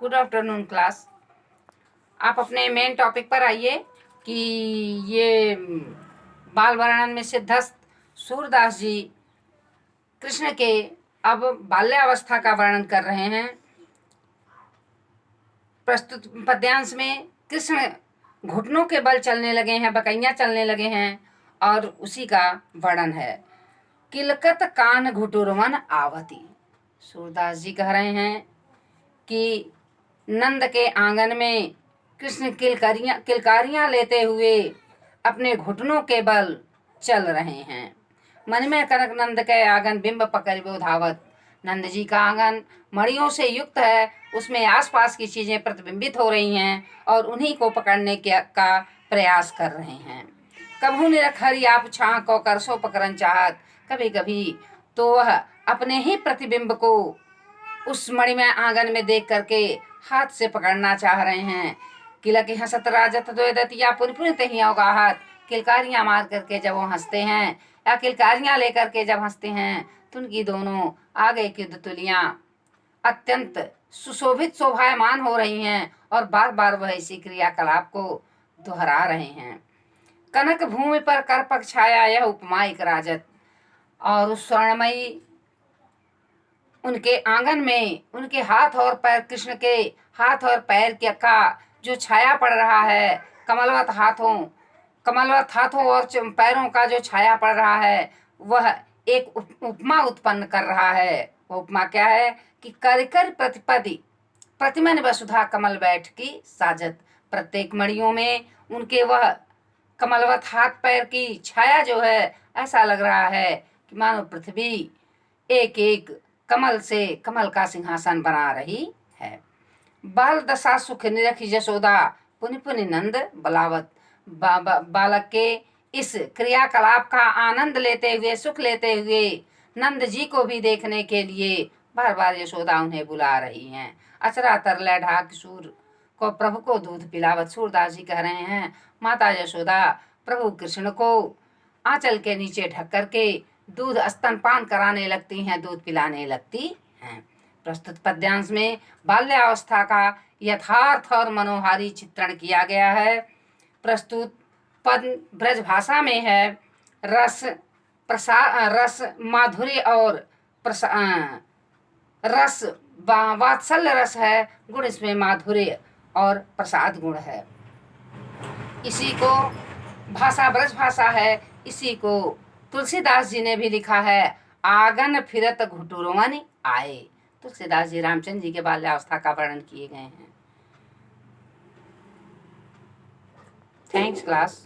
Good afternoon class. आप अपने main topic पर आइए कि ये बाल वर्णन में सिद्धस्त सूरदास जी कृष्ण के अब बाल्यावस्था का वर्णन कर रहे हैं। प्रस्तुत पद्यांश में कृष्ण घुटनों के बल चलने लगे हैं, बकैया चलने लगे हैं और उसी का वर्णन है। किलकत कान घुटुरवन आवती। सूरदास जी कह रहे हैं कि नंद के आंगन में कृष्ण किलकारियां लेते हुए अपने घुटनों के बल चल रहे हैं। मन में कनक नंद के आंगन बिंब पकड़ो धावत। नंद जी का आंगन मणियों से युक्त है, उसमें आसपास की चीजें प्रतिबिंबित हो रही हैं और उन्हीं को पकड़ने का प्रयास कर रहे हैं। कभू निरख हरि आप छां को करसो पकड़न चाहत। कभी कभी तो वह अपने ही प्रतिबिंब को उस मणिमय आंगन में देख करके हाथ से पकड़ना चाह रहे हैं। किला के हंसत राजत द्वैदत या पुन तही अवगाहत। किलकारियां मार करके जब वो हंसते हैं या किलकारियां लेकर के जब हंसते हैं तो उनकी दोनों आगे की दुतुलियां अत्यंत सुशोभित शोभायमान हो रही हैं और बार बार वह इसी क्रियाकलाप को दोहरा रहे हैं। कनक भूमि पर करपक छाया यह उपमा एक राजत। और उस स्वर्णमयी उनके आंगन में उनके हाथ और पैर, कृष्ण के हाथ और पैर के का जो छाया पड़ रहा है, कमलवत हाथों और पैरों का जो छाया पड़ रहा है, वह एक उपमा उत्पन्न कर रहा है। वो उपमा क्या है कि कर कर प्रतिपदी प्रतिमन वसुधा कमल बैठ की साजत। प्रत्येक मणियों में उनके वह कमलवत हाथ पैर की छाया जो है, ऐसा लग रहा है कि मानो पृथ्वी एक एक कमल से कमल का सिंहासन बना रही है। बाल दशा सुख निरखी जसोदा पुनि पुनि नंद बलावत। बालक के इस क्रियाकलाप का आनंद लेते हुए, सुख लेते हुए नंद जी को भी देखने के लिए बार बार यशोदा उन्हें बुला रही हैं। अचरा तरले ढाक सूर को प्रभु को दूध पिलावत। सूरदास जी कह रहे हैं माता यशोदा प्रभु कृष्ण को आंचल के नीचे ढक करके दूध स्तनपान कराने लगती हैं, दूध पिलाने लगती हैं। प्रस्तुत पद्यांश में बाल्यावस्था का यथार्थ और मनोहारी चित्रण किया गया है। प्रस्तुत पद ब्रज भाषा में है। रस माधुर्य और रस वात्सल्य रस है, गुण इसमें माधुर्य और प्रसाद गुण है। इसी को भाषा ब्रज भाषा है। इसी को तुलसीदास जी ने भी लिखा है, आगन फिरत घुटुरवन आए। तुलसीदास जी रामचंद्र जी के बाल्यावस्था का वर्णन किए गए हैं। Thanks class.